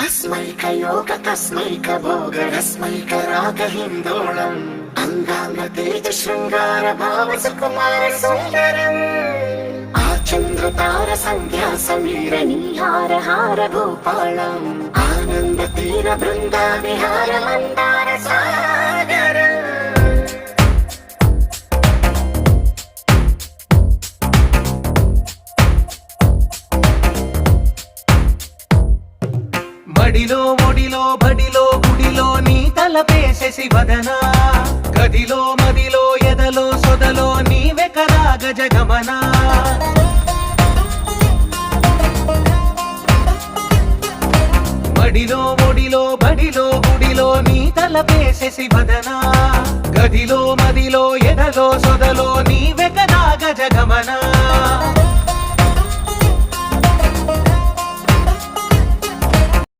अस्मैकयोग तस्मैक भोग रस्मैक राग हिन्दोळम् अंगांग तेज शृंगार भाव सुकुमार सुंदरम् आचंद्र तार संध्या समीर नीहार हार भूपालम् आनंद तीर बृंदा विहार मंदार सागर మడిలో ఒడిలో బడిలో గుడిలో నీ తలపేసేసి వదనా గదిలో మదిలో ఎదలో సొదలో నీవే కదా గజగమనా మడిలో ఒడిలో బడిలో గుడిలో నీ తలపేసేసి వదనా గదిలో మదిలో ఎదలో సొదలో నీవే కదా గజగమనా